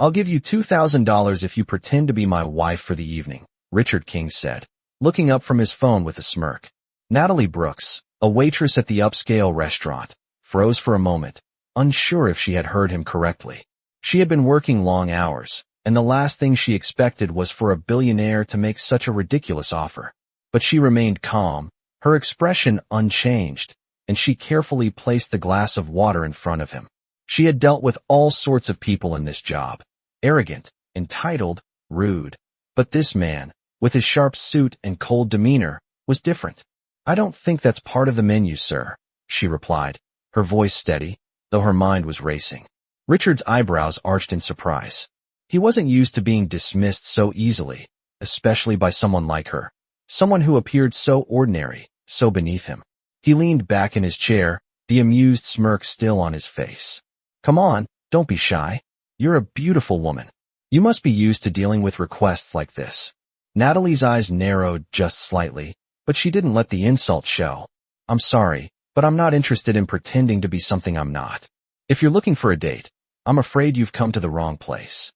I'll give you $2,000 if you pretend to be my wife for the evening, Richard King said, looking up from his phone with a smirk. Natalie Brooks, a waitress at the upscale restaurant, froze for a moment, unsure if she had heard him correctly. She had been working long hours, and the last thing she expected was for a billionaire to make such a ridiculous offer. But she remained calm, her expression unchanged, and she carefully placed the glass of water in front of him. She had dealt with all sorts of people in this job. Arrogant, entitled, rude. But this man, with his sharp suit and cold demeanor, was different. I don't think that's part of the menu, sir, she replied, her voice steady, though her mind was racing. Richard's eyebrows arched in surprise. He wasn't used to being dismissed so easily, especially by someone like her, someone who appeared so ordinary, so beneath him. He leaned back in his chair, the amused smirk still on his face. Come on, don't be shy. You're a beautiful woman. You must be used to dealing with requests like this. Natalie's eyes narrowed just slightly, but she didn't let the insult show. I'm sorry, but I'm not interested in pretending to be something I'm not. If you're looking for a date, I'm afraid you've come to the wrong place.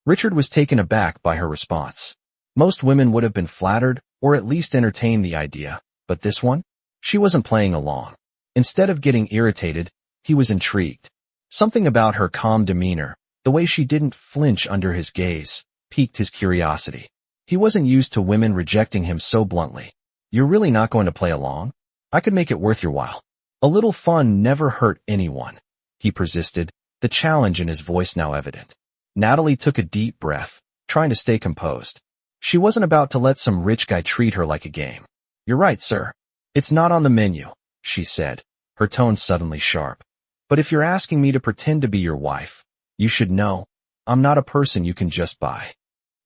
Richard was taken aback by her response. Most women would have been flattered, or at least entertained the idea, but this one? She wasn't playing along. Instead of getting irritated, he was intrigued. Something about her calm demeanor, the way she didn't flinch under his gaze, piqued his curiosity. He wasn't used to women rejecting him so bluntly. You're really not going to play along? I could make it worth your while. A little fun never hurt anyone, he persisted, the challenge in his voice now evident. Natalie took a deep breath, trying to stay composed. She wasn't about to let some rich guy treat her like a game. You're right, sir. It's not on the menu, she said, her tone suddenly sharp. But if you're asking me to pretend to be your wife, you should know, I'm not a person you can just buy.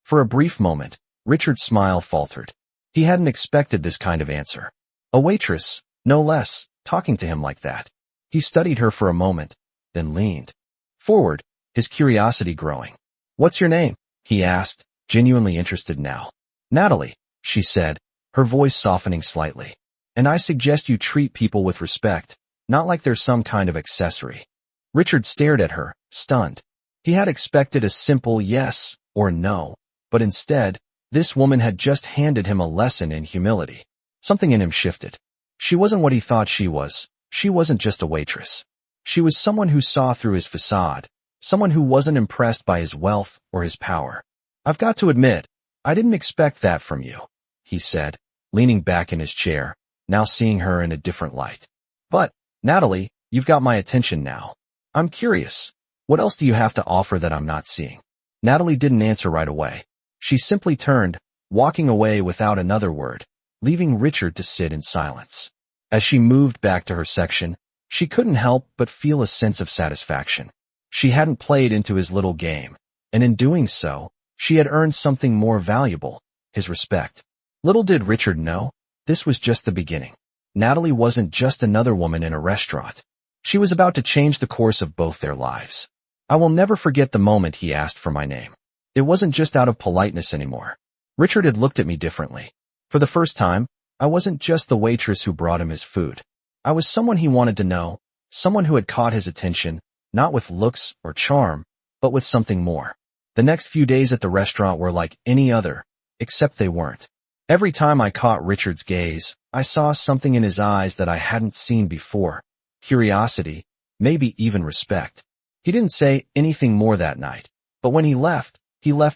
For a brief moment, Richard's smile faltered. He hadn't expected this kind of answer. A waitress, no less, talking to him like that. He studied her for a moment, then leaned forward, his curiosity growing. What's your name? He asked, genuinely interested now. Natalie, she said, her voice softening slightly. And I suggest you treat people with respect, not like they're some kind of accessory. Richard stared at her, stunned. He had expected a simple yes or no, but instead, this woman had just handed him a lesson in humility. Something in him shifted. She wasn't what he thought she was. She wasn't just a waitress. She was someone who saw through his facade, someone who wasn't impressed by his wealth or his power. I've got to admit, I didn't expect that from you, he said, leaning back in his chair, now seeing her in a different light. But, Natalie, you've got my attention now. I'm curious. What else do you have to offer that I'm not seeing? Natalie didn't answer right away. She simply turned, walking away without another word, leaving Richard to sit in silence. As she moved back to her section, she couldn't help but feel a sense of satisfaction. She hadn't played into his little game, and in doing so, she had earned something more valuable, his respect. Little did Richard know, this was just the beginning. Natalie wasn't just another woman in a restaurant. She was about to change the course of both their lives. I will never forget the moment he asked for my name. It wasn't just out of politeness anymore. Richard had looked at me differently. For the first time, I wasn't just the waitress who brought him his food. I was someone he wanted to know, someone who had caught his attention, not with looks or charm, but with something more. The next few days at the restaurant were like any other, except they weren't. Every time I caught Richard's gaze, I saw something in his eyes that I hadn't seen before. Curiosity, maybe even respect. He didn't say anything more that night, but when he left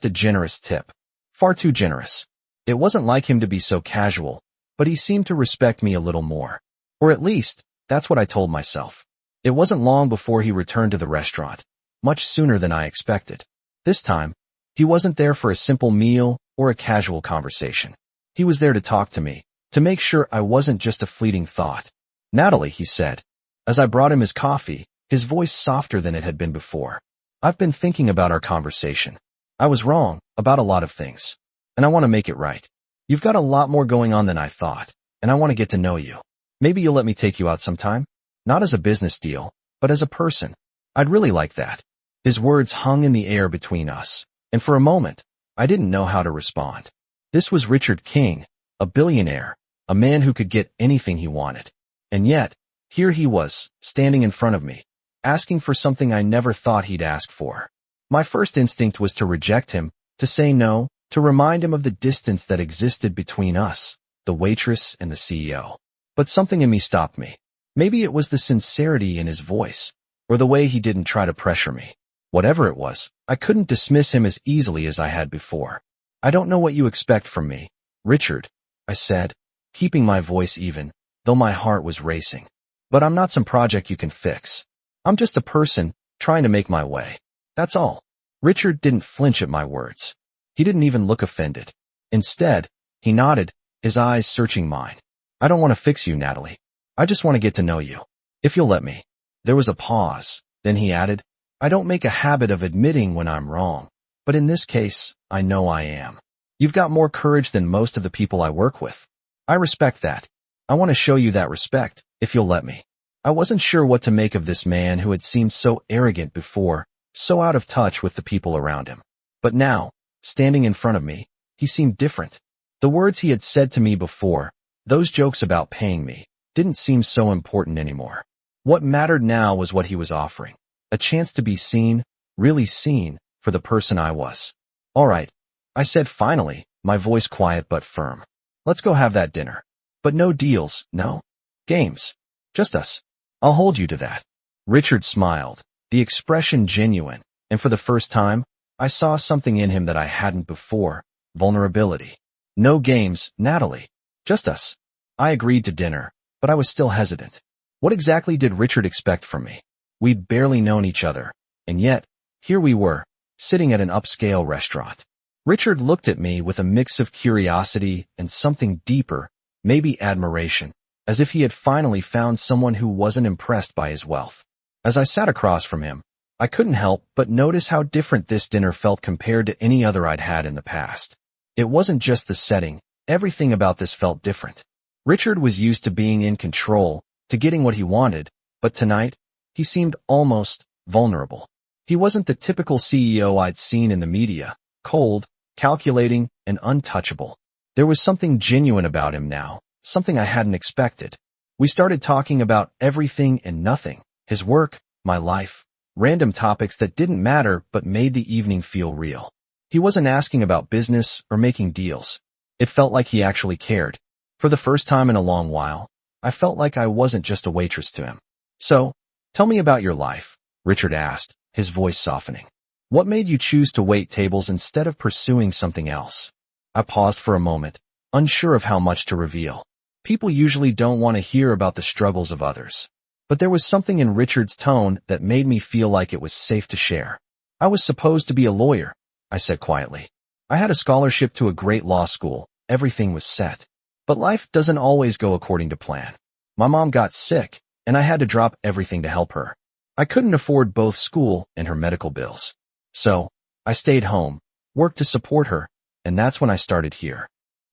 a generous tip. Far too generous. It wasn't like him to be so casual, but he seemed to respect me a little more. Or at least, that's what I told myself. It wasn't long before he returned to the restaurant, much sooner than I expected. This time, he wasn't there for a simple meal or a casual conversation. He was there to talk to me, to make sure I wasn't just a fleeting thought. Natalie, he said. As I brought him his coffee, his voice softer than it had been before. I've been thinking about our conversation. I was wrong about a lot of things, and I want to make it right. You've got a lot more going on than I thought, and I want to get to know you. Maybe you'll let me take you out sometime? Not as a business deal, but as a person. I'd really like that. His words hung in the air between us, and for a moment, I didn't know how to respond. This was Richard King, a billionaire, a man who could get anything he wanted. And yet, here he was, standing in front of me, asking for something I never thought he'd ask for. My first instinct was to reject him, to say no, to remind him of the distance that existed between us, the waitress and the CEO. But something in me stopped me. Maybe it was the sincerity in his voice, or the way he didn't try to pressure me. Whatever it was, I couldn't dismiss him as easily as I had before. I don't know what you expect from me, Richard, I said, keeping my voice even, though my heart was racing. But I'm not some project you can fix. I'm just a person trying to make my way. That's all. Richard didn't flinch at my words. He didn't even look offended. Instead, he nodded, his eyes searching mine. I don't want to fix you, Natalie. I just want to get to know you. If you'll let me. There was a pause. Then he added, I don't make a habit of admitting when I'm wrong. But in this case, I know I am. You've got more courage than most of the people I work with. I respect that. I want to show you that respect, if you'll let me. I wasn't sure what to make of this man who had seemed so arrogant before, so out of touch with the people around him. But now, standing in front of me, he seemed different. The words he had said to me before, those jokes about paying me, didn't seem so important anymore. What mattered now was what he was offering. A chance to be seen, really seen, for the person I was. All right, I said finally, my voice quiet but firm. Let's go have that dinner. But no deals, no games. Just us. I'll hold you to that. Richard smiled, the expression genuine, and for the first time, I saw something in him that I hadn't before, vulnerability. No games, Natalie. Just us. I agreed to dinner, but I was still hesitant. What exactly did Richard expect from me? We'd barely known each other, and yet, here we were, sitting at an upscale restaurant. Richard looked at me with a mix of curiosity and something deeper, maybe admiration, as if he had finally found someone who wasn't impressed by his wealth. As I sat across from him, I couldn't help but notice how different this dinner felt compared to any other I'd had in the past. It wasn't just the setting, everything about this felt different. Richard was used to being in control, to getting what he wanted, but tonight, he seemed almost vulnerable. He wasn't the typical CEO I'd seen in the media, cold, calculating, and untouchable. There was something genuine about him now, something I hadn't expected. We started talking about everything and nothing, his work, my life, random topics that didn't matter but made the evening feel real. He wasn't asking about business or making deals. It felt like he actually cared. For the first time in a long while, I felt like I wasn't just a waitress to him. So, tell me about your life, Richard asked, his voice softening. What made you choose to wait tables instead of pursuing something else? I paused for a moment, unsure of how much to reveal. People usually don't want to hear about the struggles of others. But there was something in Richard's tone that made me feel like it was safe to share. I was supposed to be a lawyer, I said quietly. I had a scholarship to a great law school, everything was set. But life doesn't always go according to plan. My mom got sick, and I had to drop everything to help her. I couldn't afford both school and her medical bills. So, I stayed home, worked to support her, and that's when I started here.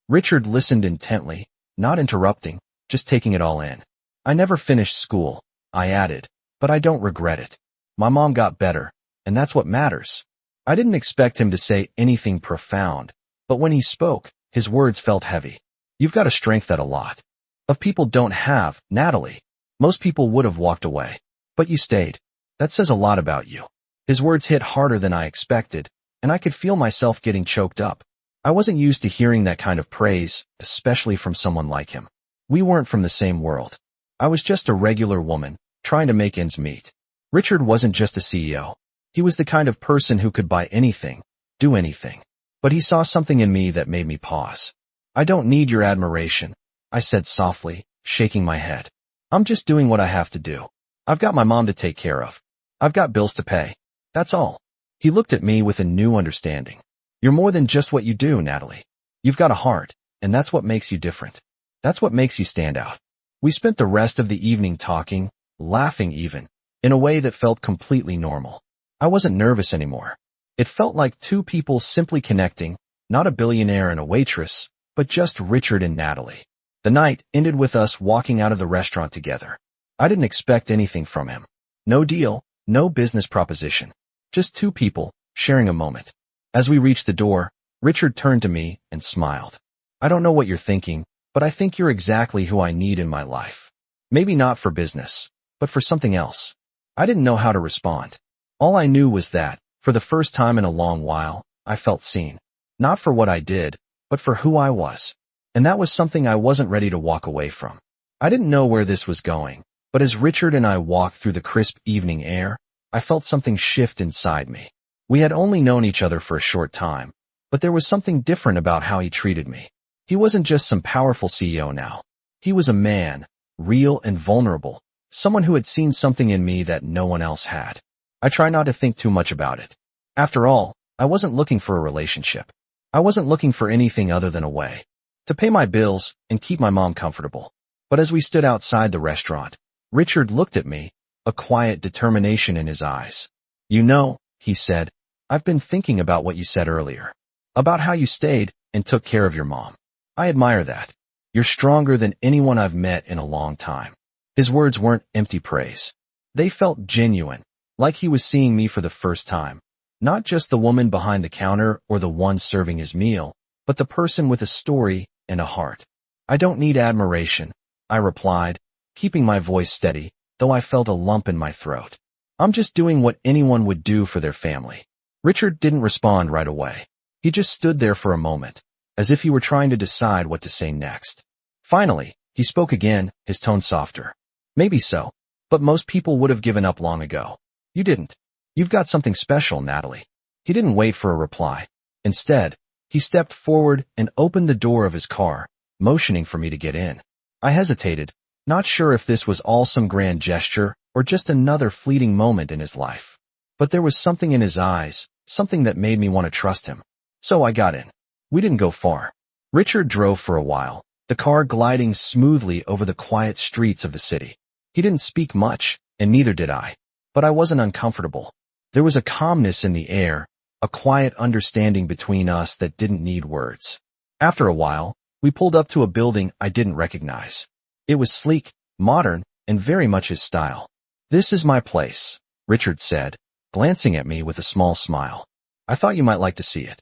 Richard listened intently, not interrupting, just taking it all in. I never finished school, I added, but I don't regret it. My mom got better, and that's what matters. I didn't expect him to say anything profound, but when he spoke, his words felt heavy. You've got a strength that a lot of people don't have, Natalie. Most people would have walked away. But you stayed. That says a lot about you. His words hit harder than I expected, and I could feel myself getting choked up. I wasn't used to hearing that kind of praise, especially from someone like him. We weren't from the same world. I was just a regular woman, trying to make ends meet. Richard wasn't just a CEO. He was the kind of person who could buy anything, do anything. But he saw something in me that made me pause. I don't need your admiration, I said softly, shaking my head. I'm just doing what I have to do. I've got my mom to take care of. I've got bills to pay. That's all. He looked at me with a new understanding. You're more than just what you do, Natalie. You've got a heart, and that's what makes you different. That's what makes you stand out. We spent the rest of the evening talking, laughing even, in a way that felt completely normal. I wasn't nervous anymore. It felt like two people simply connecting, not a billionaire and a waitress, but just Richard and Natalie. The night ended with us walking out of the restaurant together. I didn't expect anything from him. No deal, no business proposition. Just two people, sharing a moment. As we reached the door, Richard turned to me and smiled. I don't know what you're thinking, but I think you're exactly who I need in my life. Maybe not for business, but for something else. I didn't know how to respond. All I knew was that, For the first time in a long while, I felt seen. Not for what I did, but for who I was. And that was something I wasn't ready to walk away from. I didn't know where this was going, but as Richard and I walked through the crisp evening air, I felt something shift inside me. We had only known each other for a short time, but there was something different about how he treated me. He wasn't just some powerful CEO now. He was a man, real and vulnerable, someone who had seen something in me that no one else had. I try not to think too much about it. After all, I wasn't looking for a relationship. I wasn't looking for anything other than a way to pay my bills and keep my mom comfortable. But as we stood outside the restaurant, Richard looked at me, a quiet determination in his eyes. "You know," he said, "I've been thinking about what you said earlier. About how you stayed and took care of your mom. I admire that. You're stronger than anyone I've met in a long time." His words weren't empty praise. They felt genuine, like he was seeing me for the first time. Not just the woman behind the counter or the one serving his meal, but the person with a story and a heart. "I don't need admiration," I replied, keeping my voice steady, though I felt a lump in my throat. "I'm just doing what anyone would do for their family." Richard didn't respond right away. He just stood there for a moment, as if he were trying to decide what to say next. Finally, he spoke again, his tone softer. "Maybe so, but most people would have given up long ago. You didn't. You've got something special, Natalie." He didn't wait for a reply. Instead, he stepped forward and opened the door of his car, motioning for me to get in. I hesitated, not sure if this was all some grand gesture or just another fleeting moment in his life. But there was something in his eyes, something that made me want to trust him. So I got in. We didn't go far. Richard drove for a while, the car gliding smoothly over the quiet streets of the city. He didn't speak much, and neither did I. But I wasn't uncomfortable. There was a calmness in the air, a quiet understanding between us that didn't need words. After a while, we pulled up to a building I didn't recognize. It was sleek, modern, and very much his style. "This is my place," Richard said, glancing at me with a small smile. "I thought you might like to see it."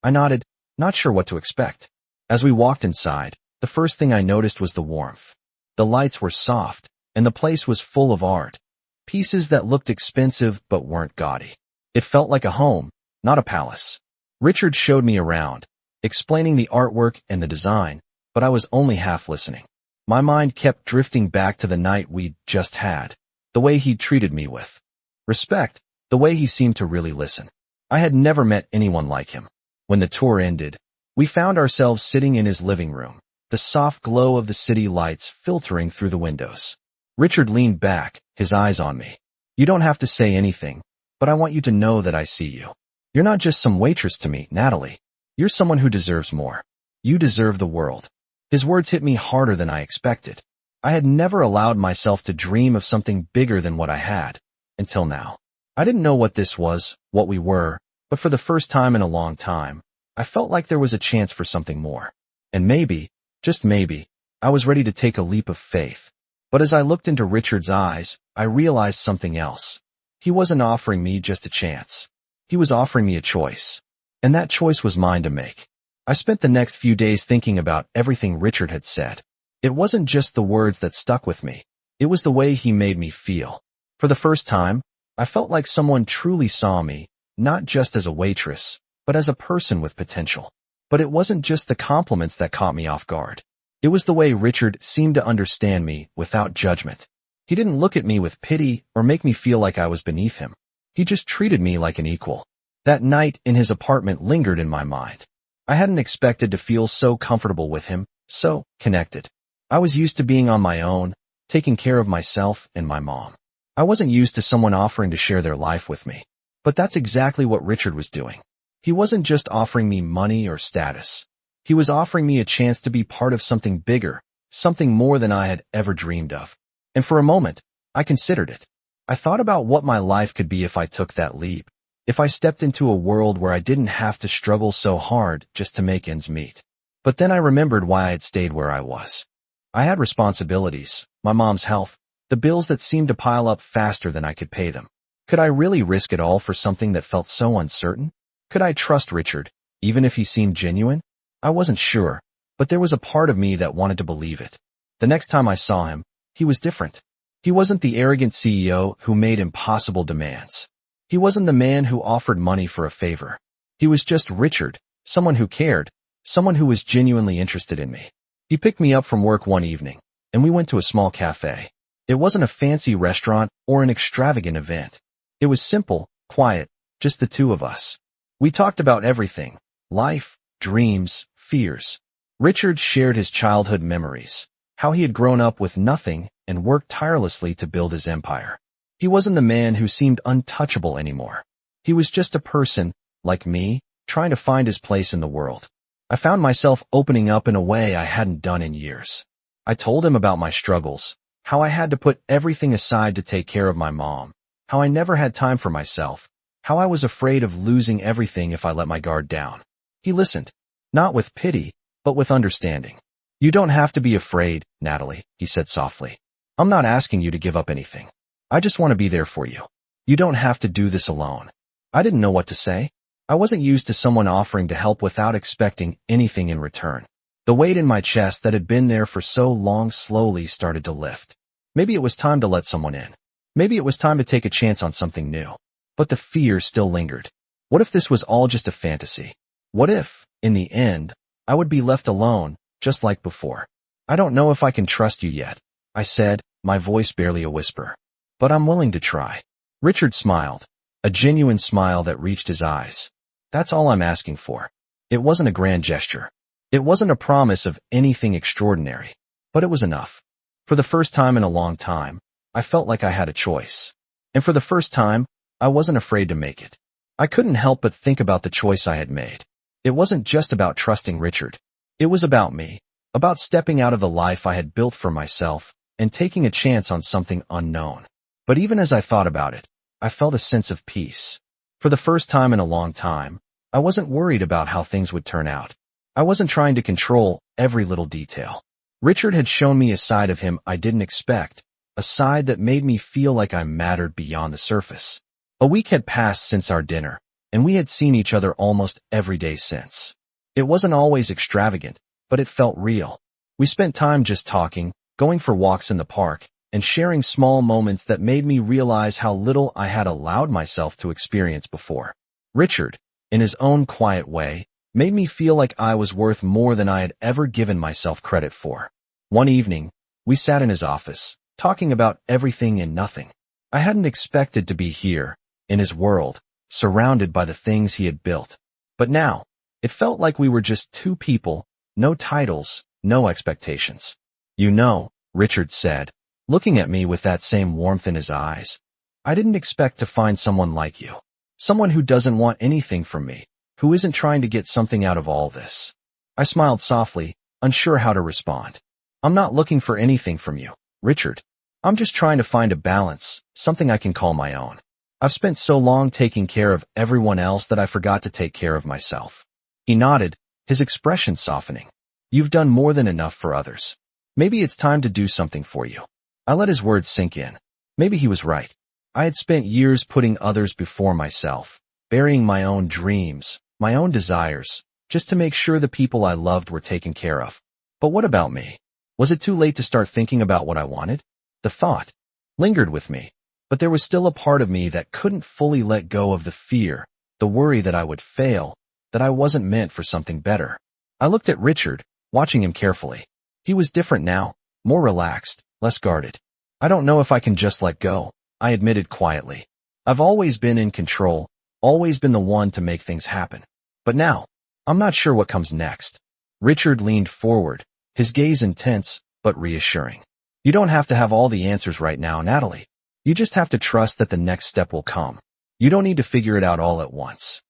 I nodded, not sure what to expect. As we walked inside, the first thing I noticed was the warmth. The lights were soft, and the place was full of art. Pieces that looked expensive but weren't gaudy. It felt like a home, not a palace. Richard showed me around, explaining the artwork and the design, but I was only half listening. My mind kept drifting back to the night we'd just had, the way he'd treated me with respect, the way he seemed to really listen. I had never met anyone like him. When the tour ended, we found ourselves sitting in his living room, the soft glow of the city lights filtering through the windows. Richard leaned back, his eyes on me. "You don't have to say anything, but I want you to know that I see you. You're not just some waitress to me, Natalie. You're someone who deserves more. You deserve the world." His words hit me harder than I expected. I had never allowed myself to dream of something bigger than what I had, until now. I didn't know what this was, what we were, but for the first time in a long time, I felt like there was a chance for something more. And maybe, just maybe, I was ready to take a leap of faith. But as I looked into Richard's eyes, I realized something else. He wasn't offering me just a chance. He was offering me a choice. And that choice was mine to make. I spent the next few days thinking about everything Richard had said. It wasn't just the words that stuck with me. It was the way he made me feel. For the first time, I felt like someone truly saw me, not just as a waitress, but as a person with potential. But it wasn't just the compliments that caught me off guard. It was the way Richard seemed to understand me without judgment. He didn't look at me with pity or make me feel like I was beneath him. He just treated me like an equal. That night in his apartment lingered in my mind. I hadn't expected to feel so comfortable with him, so connected. I was used to being on my own, taking care of myself and my mom. I wasn't used to someone offering to share their life with me. But that's exactly what Richard was doing. He wasn't just offering me money or status. He was offering me a chance to be part of something bigger, something more than I had ever dreamed of. And for a moment, I considered it. I thought about what my life could be if I took that leap, if I stepped into a world where I didn't have to struggle so hard just to make ends meet. But then I remembered why I had stayed where I was. I had responsibilities, my mom's health, the bills that seemed to pile up faster than I could pay them. Could I really risk it all for something that felt so uncertain? Could I trust Richard, even if he seemed genuine? I wasn't sure, but there was a part of me that wanted to believe it. The next time I saw him, he was different. He wasn't the arrogant CEO who made impossible demands. He wasn't the man who offered money for a favor. He was just Richard, someone who cared, someone who was genuinely interested in me. He picked me up from work one evening, and we went to a small cafe. It wasn't a fancy restaurant or an extravagant event. It was simple, quiet, just the two of us. We talked about everything: life, dreams, fears. Richard shared his childhood memories, how he had grown up with nothing and worked tirelessly to build his empire. He wasn't the man who seemed untouchable anymore. He was just a person, like me, trying to find his place in the world. I found myself opening up in a way I hadn't done in years. I told him about my struggles, how I had to put everything aside to take care of my mom, how I never had time for myself, how I was afraid of losing everything if I let my guard down. He listened, not with pity, but with understanding. "You don't have to be afraid, Natalie," he said softly. "I'm not asking you to give up anything. I just want to be there for you. You don't have to do this alone." I didn't know what to say. I wasn't used to someone offering to help without expecting anything in return. The weight in my chest that had been there for so long slowly started to lift. Maybe it was time to let someone in. Maybe it was time to take a chance on something new. But the fear still lingered. What if this was all just a fantasy? What if, in the end, I would be left alone, just like before? "I don't know if I can trust you yet," I said, my voice barely a whisper. "But I'm willing to try." Richard smiled, a genuine smile that reached his eyes. "That's all I'm asking for." It wasn't a grand gesture. It wasn't a promise of anything extraordinary, but it was enough. For the first time in a long time, I felt like I had a choice. And for the first time, I wasn't afraid to make it. I couldn't help but think about the choice I had made. It wasn't just about trusting Richard. It was about me, about stepping out of the life I had built for myself and taking a chance on something unknown. But even as I thought about it, I felt a sense of peace. For the first time in a long time, I wasn't worried about how things would turn out. I wasn't trying to control every little detail. Richard had shown me a side of him I didn't expect, a side that made me feel like I mattered beyond the surface. A week had passed since our dinner, and we had seen each other almost every day since. It wasn't always extravagant, but it felt real. We spent time just talking, going for walks in the park, and sharing small moments that made me realize how little I had allowed myself to experience before. Richard, in his own quiet way, made me feel like I was worth more than I had ever given myself credit for. One evening, we sat in his office, talking about everything and nothing. I hadn't expected to be here, in his world, surrounded by the things he had built. But now, it felt like we were just two people, no titles, no expectations. "You know," Richard said, looking at me with that same warmth in his eyes, "I didn't expect to find someone like you. Someone who doesn't want anything from me, who isn't trying to get something out of all this." I smiled softly, unsure how to respond. "I'm not looking for anything from you, Richard. I'm just trying to find a balance, something I can call my own. I've spent so long taking care of everyone else that I forgot to take care of myself." He nodded, his expression softening. "You've done more than enough for others. Maybe it's time to do something for you." I let his words sink in. Maybe he was right. I had spent years putting others before myself, burying my own dreams, my own desires, just to make sure the people I loved were taken care of. But what about me? Was it too late to start thinking about what I wanted? The thought lingered with me, but there was still a part of me that couldn't fully let go of the fear, the worry that I would fail, that I wasn't meant for something better. I looked at Richard, watching him carefully. He was different now, more relaxed, less guarded. "I don't know if I can just let go," I admitted quietly. "I've always been in control, always been the one to make things happen. But now, I'm not sure what comes next." Richard leaned forward, his gaze intense, but reassuring. "You don't have to have all the answers right now, Natalie. You just have to trust that the next step will come. You don't need to figure it out all at once."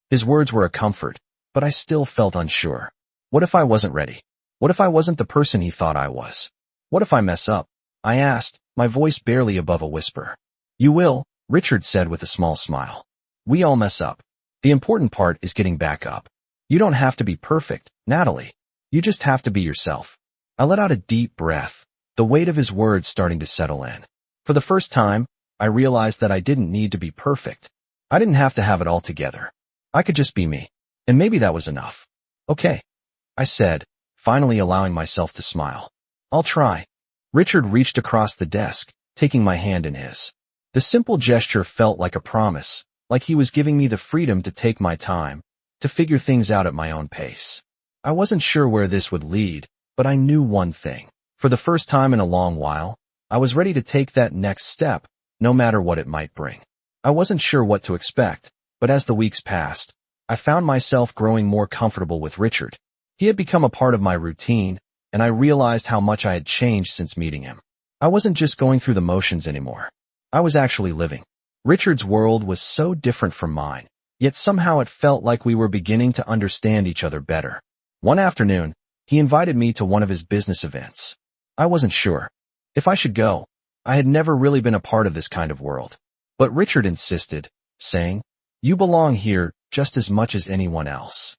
His words were a comfort, but I still felt unsure. What if I wasn't ready? What if I wasn't the person he thought I was? What if I mess up? I asked, my voice barely above a whisper. "You will," Richard said with a small smile. "We all mess up. The important part is getting back up. You don't have to be perfect, Natalie. You just have to be yourself." I let out a deep breath, the weight of his words starting to settle in. For the first time, I realized that I didn't need to be perfect. I didn't have to have it all together. I could just be me. And maybe that was enough. "Okay," I said, finally allowing myself to smile. "I'll try." Richard reached across the desk, taking my hand in his. The simple gesture felt like a promise, like he was giving me the freedom to take my time, to figure things out at my own pace. I wasn't sure where this would lead, but I knew one thing. For the first time in a long while, I was ready to take that next step, no matter what it might bring. I wasn't sure what to expect, but as the weeks passed, I found myself growing more comfortable with Richard. He had become a part of my routine, and I realized how much I had changed since meeting him. I wasn't just going through the motions anymore. I was actually living. Richard's world was so different from mine, yet somehow it felt like we were beginning to understand each other better. One afternoon, he invited me to one of his business events. I wasn't sure if I should go. I had never really been a part of this kind of world. But Richard insisted, saying, "You belong here just as much as anyone else."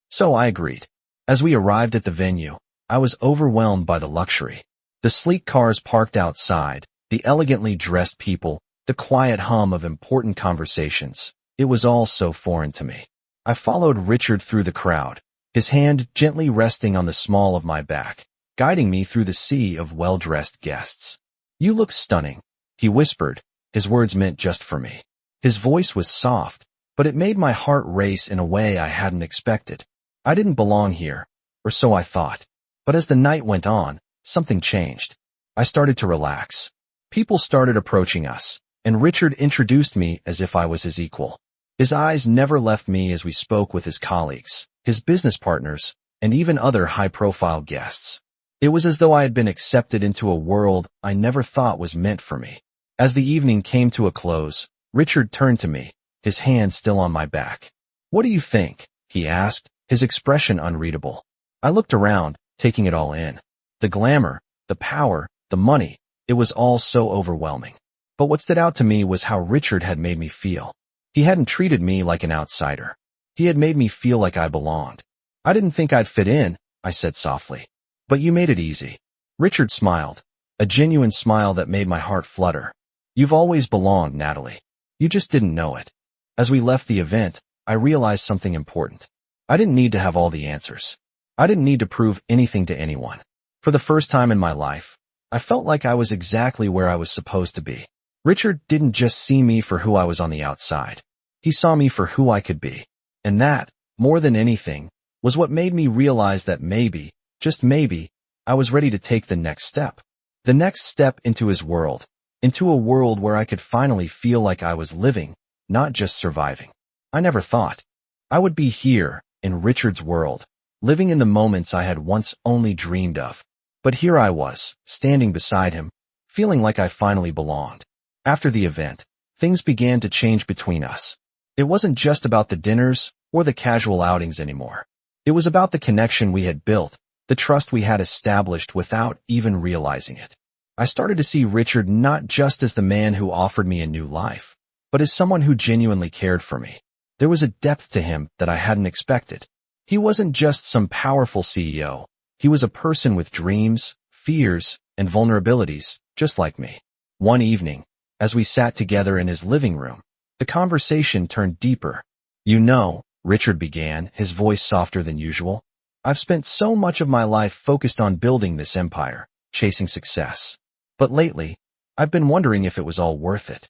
So I agreed. As we arrived at the venue, I was overwhelmed by the luxury. The sleek cars parked outside, the elegantly dressed people, the quiet hum of important conversations. It was all so foreign to me. I followed Richard through the crowd, his hand gently resting on the small of my back, guiding me through the sea of well-dressed guests. "You look stunning," he whispered, his words meant just for me. His voice was soft, but it made my heart race in a way I hadn't expected. I didn't belong here, or so I thought. But as the night went on, something changed. I started to relax. People started approaching us, and Richard introduced me as if I was his equal. His eyes never left me as we spoke with his colleagues, his business partners, and even other high-profile guests. It was as though I had been accepted into a world I never thought was meant for me. As the evening came to a close, Richard turned to me, his hand still on my back. "What do you think?" he asked, his expression unreadable. I looked around, taking it all in. The glamour, the power, the money, it was all so overwhelming. But what stood out to me was how Richard had made me feel. He hadn't treated me like an outsider. He had made me feel like I belonged. "I didn't think I'd fit in," I said softly. "But you made it easy." Richard smiled, a genuine smile that made my heart flutter. "You've always belonged, Natalie. You just didn't know it." As we left the event, I realized something important. I didn't need to have all the answers. I didn't need to prove anything to anyone. For the first time in my life, I felt like I was exactly where I was supposed to be. Richard didn't just see me for who I was on the outside. He saw me for who I could be. And that, more than anything, was what made me realize that maybe, just maybe, I was ready to take the next step. The next step into his world, into a world where I could finally feel like I was living, not just surviving. I never thought I would be here, in Richard's world, living in the moments I had once only dreamed of. But here I was, standing beside him, feeling like I finally belonged. After the event, things began to change between us. It wasn't just about the dinners or the casual outings anymore. It was about the connection we had built, the trust we had established without even realizing it. I started to see Richard not just as the man who offered me a new life, but as someone who genuinely cared for me. There was a depth to him that I hadn't expected. He wasn't just some powerful CEO. He was a person with dreams, fears, and vulnerabilities, just like me. One evening, as we sat together in his living room, the conversation turned deeper. "You know," Richard began, his voice softer than usual, "I've spent so much of my life focused on building this empire, chasing success. But lately, I've been wondering if it was all worth it."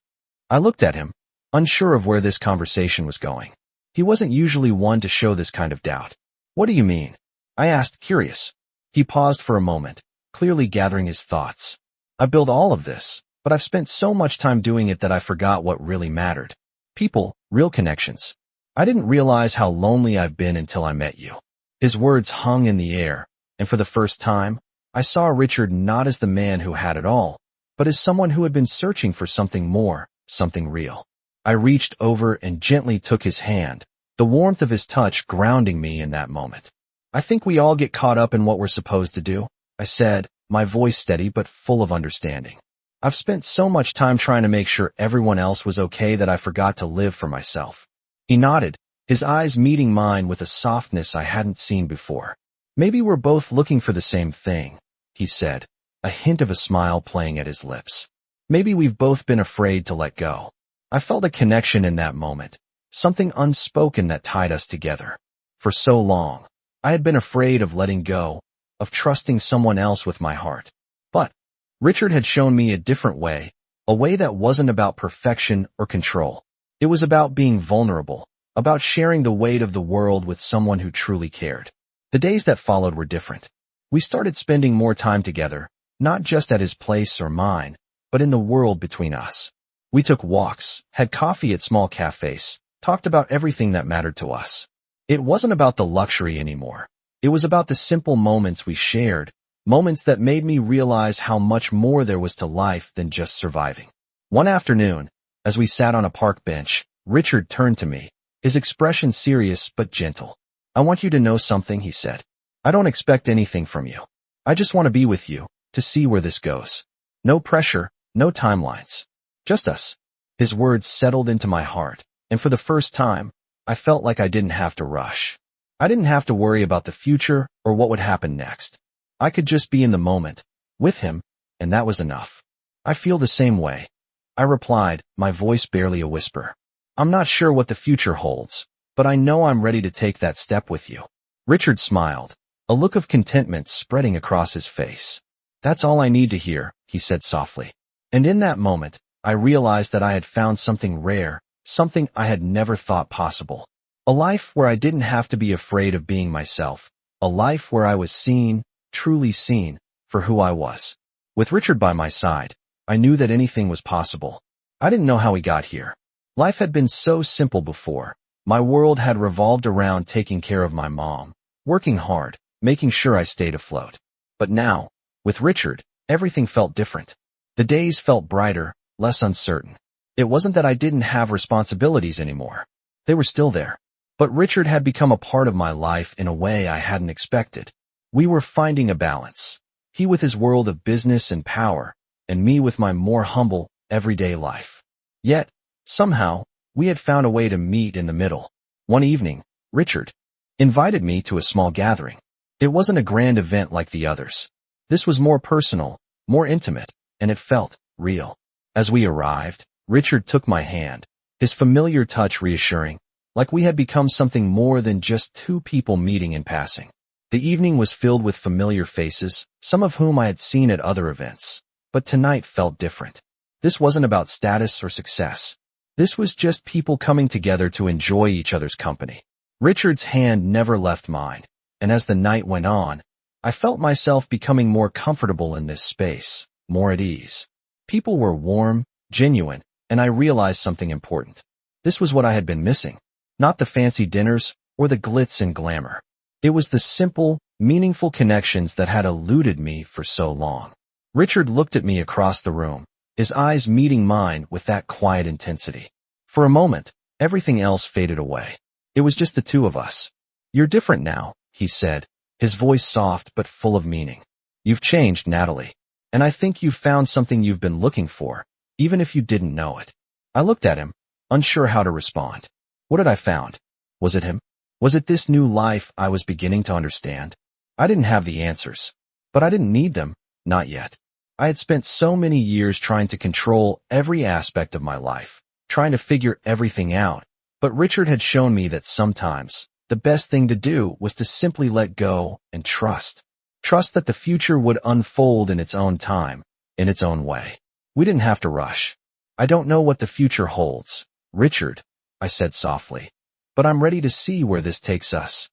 I looked at him, unsure of where this conversation was going. He wasn't usually one to show this kind of doubt. "What do you mean?" I asked, curious. He paused for a moment, clearly gathering his thoughts. "I built all of this, but I've spent so much time doing it that I forgot what really mattered. People, real connections. I didn't realize how lonely I've been until I met you." His words hung in the air, and for the first time, I saw Richard not as the man who had it all, but as someone who had been searching for something more, something real. I reached over and gently took his hand, the warmth of his touch grounding me in that moment. "I think we all get caught up in what we're supposed to do," I said, my voice steady but full of understanding. "I've spent so much time trying to make sure everyone else was okay that I forgot to live for myself." He nodded, his eyes meeting mine with a softness I hadn't seen before. "Maybe we're both looking for the same thing," he said, a hint of a smile playing at his lips. "Maybe we've both been afraid to let go." I felt a connection in that moment, something unspoken that tied us together. For so long, I had been afraid of letting go, of trusting someone else with my heart. But Richard had shown me a different way, a way that wasn't about perfection or control. It was about being vulnerable, about sharing the weight of the world with someone who truly cared. The days that followed were different. We started spending more time together, not just at his place or mine, but in the world between us. We took walks, had coffee at small cafes, talked about everything that mattered to us. It wasn't about the luxury anymore. It was about the simple moments we shared, moments that made me realize how much more there was to life than just surviving. One afternoon, as we sat on a park bench, Richard turned to me, his expression serious but gentle. "I want you to know something," he said. "I don't expect anything from you. I just want to be with you, to see where this goes. No pressure, no timelines. Just us." His words settled into my heart, and for the first time, I felt like I didn't have to rush. I didn't have to worry about the future or what would happen next. I could just be in the moment, with him, and that was enough. "I feel the same way," I replied, my voice barely a whisper. "I'm not sure what the future holds, but I know I'm ready to take that step with you." Richard smiled, a look of contentment spreading across his face. "That's all I need to hear," he said softly. And in that moment, I realized that I had found something rare, something I had never thought possible. A life where I didn't have to be afraid of being myself. A life where I was seen, truly seen, for who I was. With Richard by my side, I knew that anything was possible. I didn't know how we got here. Life had been so simple before. My world had revolved around taking care of my mom, working hard, making sure I stayed afloat. But now, with Richard, everything felt different. The days felt brighter, less uncertain. It wasn't that I didn't have responsibilities anymore. They were still there. But Richard had become a part of my life in a way I hadn't expected. We were finding a balance. He with his world of business and power, and me with my more humble, everyday life. Yet, somehow, we had found a way to meet in the middle. One evening, Richard invited me to a small gathering. It wasn't a grand event like the others. This was more personal, more intimate, and it felt real. As we arrived, Richard took my hand, his familiar touch reassuring, like we had become something more than just two people meeting in passing. The evening was filled with familiar faces, some of whom I had seen at other events. But tonight felt different. This wasn't about status or success. This was just people coming together to enjoy each other's company. Richard's hand never left mine, and as the night went on, I felt myself becoming more comfortable in this space, more at ease. People were warm, genuine, and I realized something important. This was what I had been missing. Not the fancy dinners or the glitz and glamour. It was the simple, meaningful connections that had eluded me for so long. Richard looked at me across the room, his eyes meeting mine with that quiet intensity. For a moment, everything else faded away. It was just the two of us. "You're different now," he said, his voice soft but full of meaning. "You've changed, Natalie. And I think you've found something you've been looking for, even if you didn't know it." I looked at him, unsure how to respond. What had I found? Was it him? Was it this new life I was beginning to understand? I didn't have the answers, but I didn't need them, not yet. I had spent so many years trying to control every aspect of my life, trying to figure everything out, but Richard had shown me that sometimes the best thing to do was to simply let go and trust. Trust that the future would unfold in its own time, in its own way. We didn't have to rush. "I don't know what the future holds, Richard," I said softly, "but I'm ready to see where this takes us."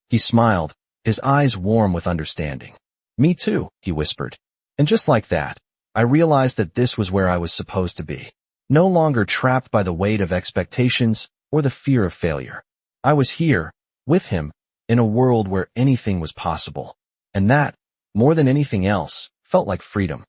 He smiled, his eyes warm with understanding. "Me too," he whispered. And just like that, I realized that this was where I was supposed to be. No longer trapped by the weight of expectations or the fear of failure. I was here, with him, in a world where anything was possible. And that, more than anything else, felt like freedom.